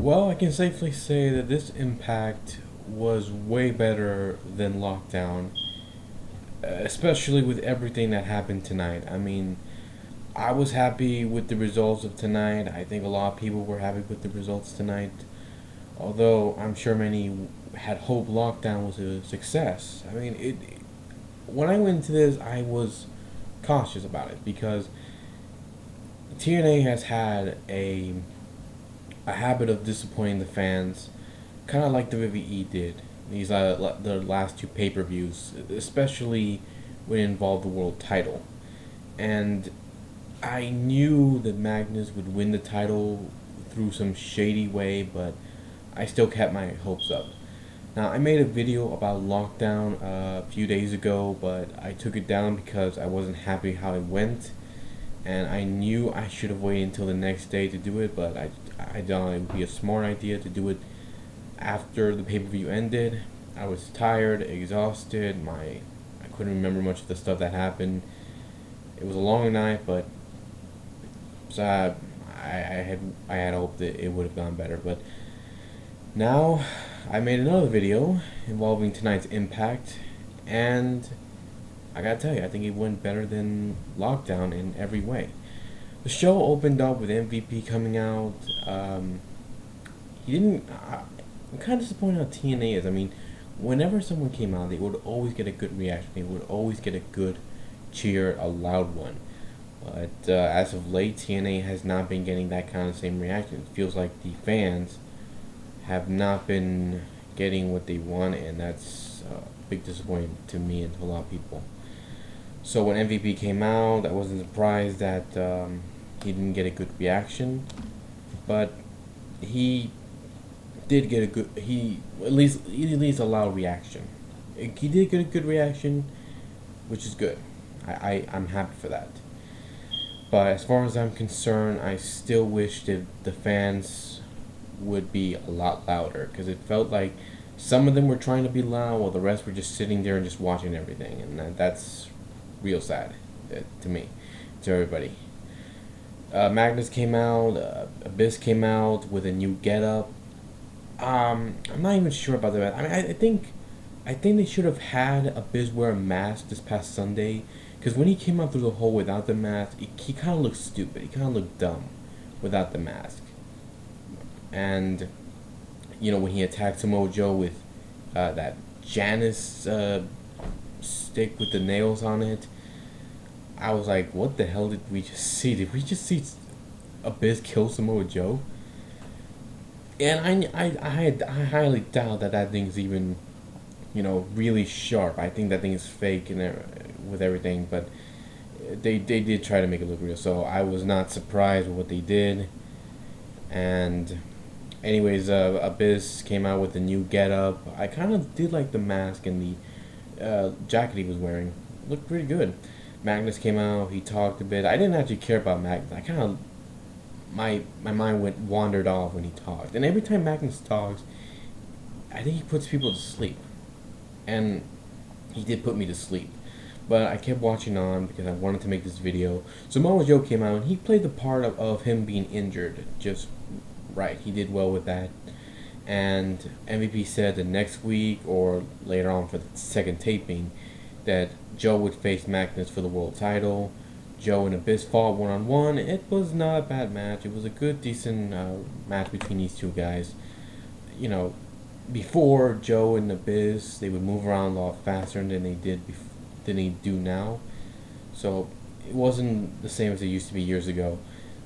Well, I can safely say that this Impact was way better than Lockdown, especially with everything that happened tonight. I mean, I was happy with the results of tonight. I think a lot of people were happy with the results tonight, although I'm sure many had hoped Lockdown was a success. I mean, when I went into this, I was cautious about it because TNA has had a habit of disappointing the fans, kind of like the WWE did. These the last two pay-per-views, especially when it involved the world title, and I knew that Magnus would win the title through some shady way, but I still kept my hopes up. Now, I made a video about Lockdown a few days ago, but I took it down because I wasn't happy how it went, and I knew I should have waited until the next day to do it, but I thought it would be a smart idea to do it after the pay-per-view ended. I was tired, exhausted, I couldn't remember much of the stuff that happened. It was a long night, but so I had hoped that it would have gone better, but now I made another video involving tonight's Impact, and I gotta tell you, I think it went better than Lockdown in every way. The show opened up with MVP coming out. He didn't. I'm kind of disappointed how TNA is. I mean, whenever someone came out, they would always get a good reaction. They would always get a good cheer, a loud one. But as of late, TNA has not been getting that kind of same reaction. It feels like the fans have not been getting what they want, and that's a big disappointment to me and to a lot of people. So when MVP came out, I wasn't surprised that he didn't get a good reaction, but he did get a good at least a loud reaction. He did get a good reaction, which is good. I'm happy for that. But as far as I'm concerned, I still wish that the fans would be a lot louder because it felt like some of them were trying to be loud while the rest were just sitting there and just watching everything, and that's real sad to me, to everybody. Magnus came out, Abyss came out with a new getup. I'm not even sure about that. I mean, I think they should have had Abyss wear a mask this past Sunday, because when he came out through the hole without the mask, he kind of looked stupid. He kind of looked dumb without the mask. And when he attacked Samoa Joe with that Janice stick with the nails on it, I was like, what the hell did we just see? Did we just see Abyss kill Samoa Joe? And I highly doubt that thing's even, really sharp. I think that thing is fake and with everything, but they did try to make it look real. So I was not surprised with what they did. And anyways, Abyss came out with a new getup. I kind of did like the mask and the jacket he was wearing. Looked pretty good. Magnus came out. He talked a bit. I didn't actually care about Magnus. I kind of my mind wandered off when he talked. And every time Magnus talks, I think he puts people to sleep. And he did put me to sleep. But I kept watching on because I wanted to make this video. Samoa Joe came out and he played the part of him being injured just right. He did well with that. And MVP said that next week or later on for the second taping that Joe would face Magnus for the world title. Joe and Abyss fought one-on-one. It was not a bad match. It was a good, decent match between these two guys. Before Joe and Abyss, they would move around a lot faster than they do now. So it wasn't the same as it used to be years ago.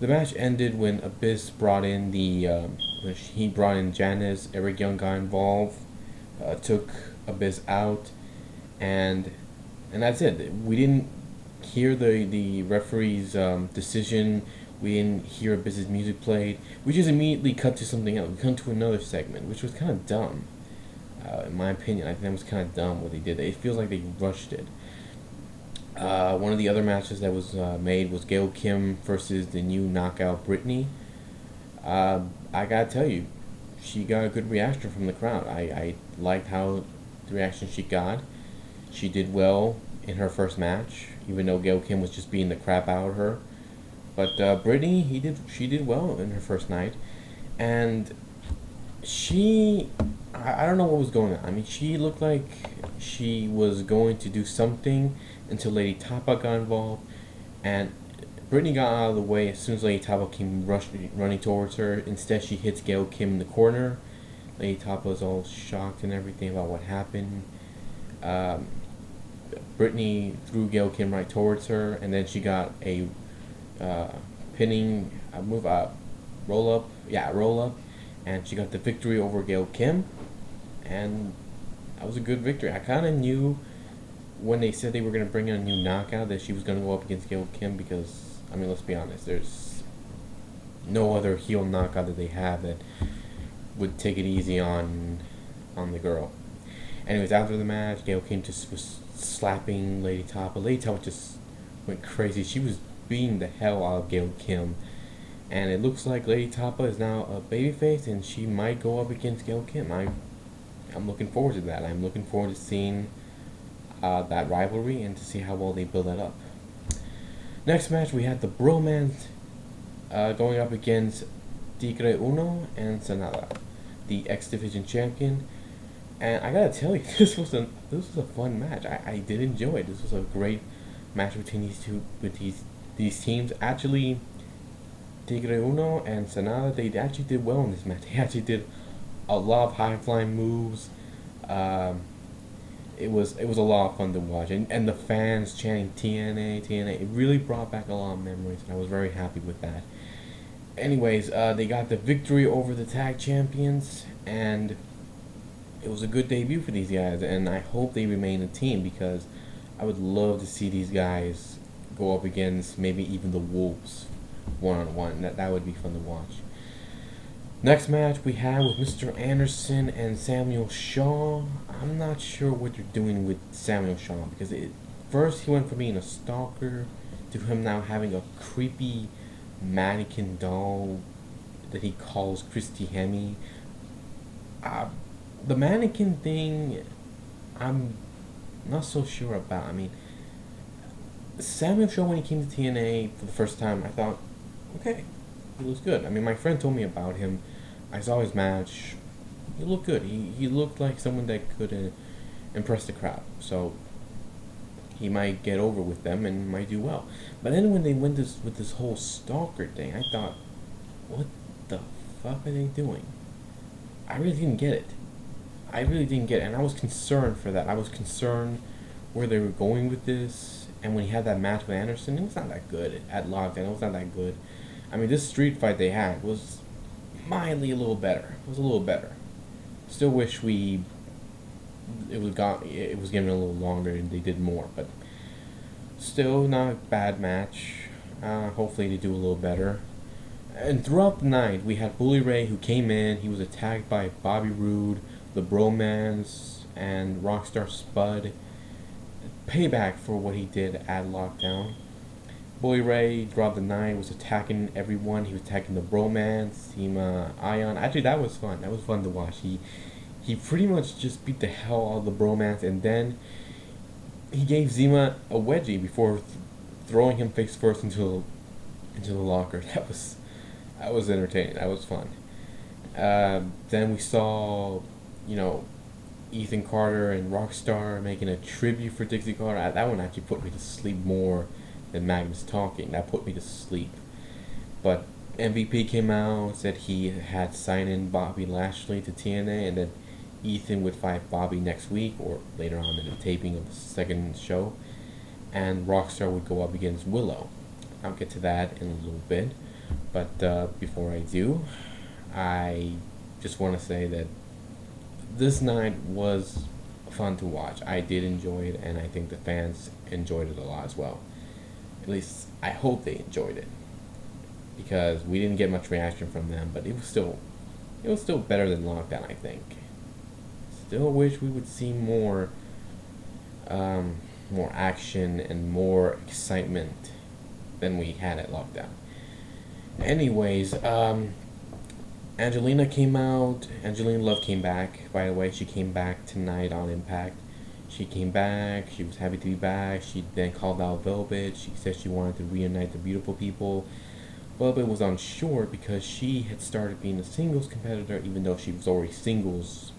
The match ended when Abyss brought in he brought in Janice. Eric Young got involved, took Abyss out, and that's it. We didn't hear the referee's decision. We didn't hear Abyss's music played. We just immediately cut to something else. We cut to another segment, which was kind of dumb. In my opinion, I think that was kind of dumb what they did. It feels like they rushed it. One of the other matches that was made was Gail Kim versus the new knockout Brittany. I gotta tell you, she got a good reaction from the crowd. I liked how the reaction she got. She did well in her first match, even though Gail Kim was just beating the crap out of her. But Brittany, she did well in her first night, and she, I don't know what was going on. I mean, she looked like she was going to do something until Lady Tapa got involved, and Brittany got out of the way as soon as Lady Tapa came running towards her. Instead, she hits Gail Kim in the corner. Lady Tapa was all shocked and everything about what happened. Um, Brittany threw Gail Kim right towards her, and then she got a uh, pinning move up, roll up, and she got the victory over Gail Kim, and that was a good victory. I kind of knew when they said they were going to bring in a new knockout that she was going to go up against Gail Kim because, I mean, let's be honest, there's no other heel knockout that they have that would take it easy on the girl. Anyways, after the match, Gail Kim just was slapping Lady Tapa. Lady Tapa just went crazy. She was beating the hell out of Gail Kim. And it looks like Lady Tapa is now a babyface, and she might go up against Gail Kim. I'm looking forward to that. I'm looking forward to seeing that rivalry and to see how well they build that up. Next match, we had the Bromans going up against Tigre Uno and Sanada, the X Division champion. And I gotta tell you, this was a fun match. I did enjoy it. This was a great match between these teams. Actually, Tigre Uno and Sanada, they actually did well in this match. They actually did a lot of high flying moves. Um, it was a lot of fun to watch, and the fans chanting TNA TNA. It really brought back a lot of memories, and I was very happy with that. Anyways, they got the victory over the tag champions, and it was a good debut for these guys, and I hope they remain a team because I would love to see these guys go up against maybe even the Wolves one on one. That would be fun to watch. Next match we have with Mr. Anderson and Samuel Shaw. I'm not sure what they're doing with Samuel Shaw because first he went from being a stalker to him now having a creepy mannequin doll that he calls Christy Hemme. Uh, the mannequin thing, I'm not so sure about. I mean, Samuel Shaw, when he came to TNA for the first time, I thought, okay, he looks good. I mean, my friend told me about him. I saw his match. He looked good. He looked like someone that could impress the crowd. So he might get over with them and might do well. But then when they went with this whole stalker thing, I thought, what the fuck are they doing? I really didn't get it. I really didn't get it, and I was concerned for that. I was concerned where they were going with this. And when he had that match with Anderson, it was not that good at Lockdown. It was not that good. I mean, this street fight they had was mildly a little better. It was a little better. Still wish it was given a little longer and they did more, but still not a bad match. Hopefully they do a little better. And throughout the night, we had Bully Ray who came in. He was attacked by Bobby Roode, the Bromans, and Rockstar Spud. Payback for what he did at Lockdown. Bully Ray throughout the night was attacking everyone. He was attacking the Bromans, Team Ion. Actually, that was fun. That was fun to watch. He pretty much just beat the hell out of the Bromans, and then he gave Zima a wedgie before throwing him face first into the locker. That was entertaining. That was fun. Then we saw, Ethan Carter and Rockstar making a tribute for Dixie Carter. That one actually put me to sleep more than Magnus talking. That put me to sleep. But MVP came out, said he had signed in Bobby Lashley to TNA, and then Ethan would fight Bobby next week or later on in the taping of the second show, and Rockstar would go up against Willow. I'll get to that in a little bit, but before I do, I just want to say that this night was fun to watch. I did enjoy it, and I think the fans enjoyed it a lot as well. At least I hope they enjoyed it, because we didn't get much reaction from them, but it was still better than Lockdown, I think. Still wish we would see more action and more excitement than we had at Lockdown. Anyways, Angelina came out. Angelina Love came back, by the way. She came back tonight on Impact. She came back. She was happy to be back. She then called out Velvet. She said she wanted to reunite the beautiful people. Bubba was unsure because she had started being a singles competitor, even though she was already singles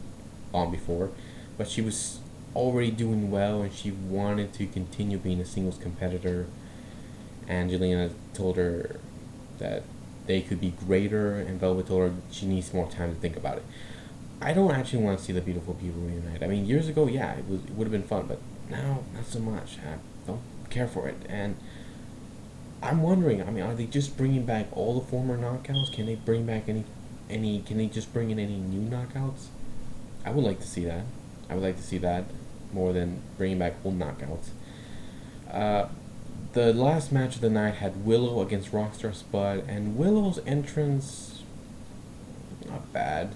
on before, but she was already doing well and she wanted to continue being a singles competitor. Angelina told her that they could be greater, and Velvet told her she needs more time to think about it. I don't actually want to see the Beautiful People reunite. I mean, years ago, yeah, it would have been fun, but now not so much. I don't care for it, and I'm wondering. I mean, are they just bringing back all the former knockouts? Can they bring back any? Can they just bring in any new knockouts? I would like to see that. I would like to see that more than bringing back old knockouts. Uh, the last match of the night had Willow against Rockstar Spud, and Willow's entrance, not bad.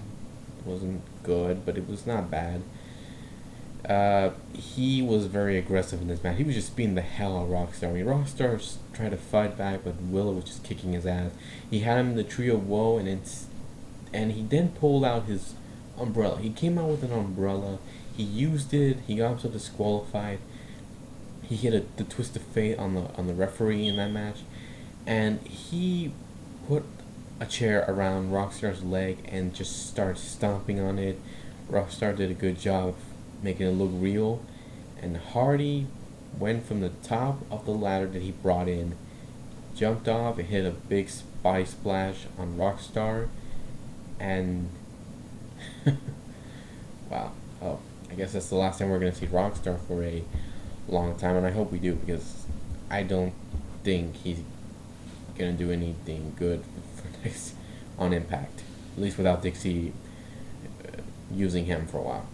It wasn't good, but it was not bad. He was very aggressive in this match. He was just beating the hell out of Rockstar. I mean, Rockstar tried to fight back, but Willow was just kicking his ass. He had him in the Tree of Woe, and he then pulled out his umbrella. He came out with an umbrella. He used it. He got himself disqualified. He hit the twist of fate on the referee in that match, and he put a chair around Rockstar's leg and just started stomping on it. Rockstar did a good job of making it look real, and Hardy went from the top of the ladder that he brought in, jumped off and hit a big body splash on Rockstar, and wow. Oh, I guess that's the last time we're gonna see Rockstar for a long time, and I hope we do, because I don't think he's gonna do anything good for next on Impact, at least without Dixie using him for a while.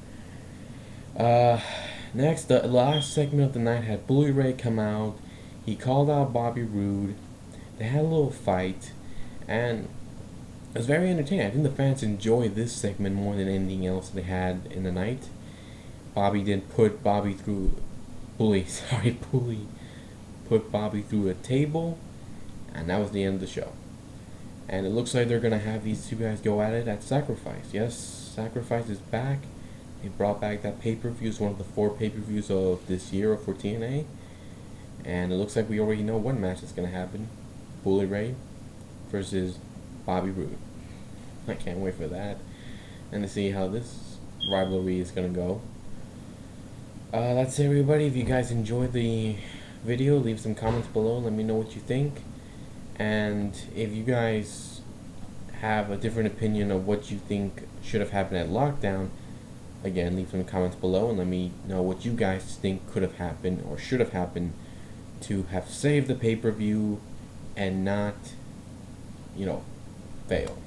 Next, the last segment of the night had Bully Ray come out. He called out Bobby Roode. They had a little fight, and it was very entertaining. I think the fans enjoyed this segment more than anything else they had in the night. Bobby did put Bobby through Bully put Bobby through a table, and that was the end of the show. And it looks like they're gonna have these two guys go at it at Sacrifice. Yes, Sacrifice is back. They brought back that pay-per-view. It's one of the 4 pay-per-views of this year for TNA, and it looks like we already know one match is gonna happen: Bully Ray versus Bobby Roode. I can't wait for that, and to see how this rivalry is gonna go. That's it, everybody. If you guys enjoyed the video, leave some comments below. Let me know what you think. And if you guys have a different opinion of what you think should have happened at Lockdown, again, leave some comments below and let me know what you guys think could have happened or should have happened to have saved the pay-per-view and not, fail.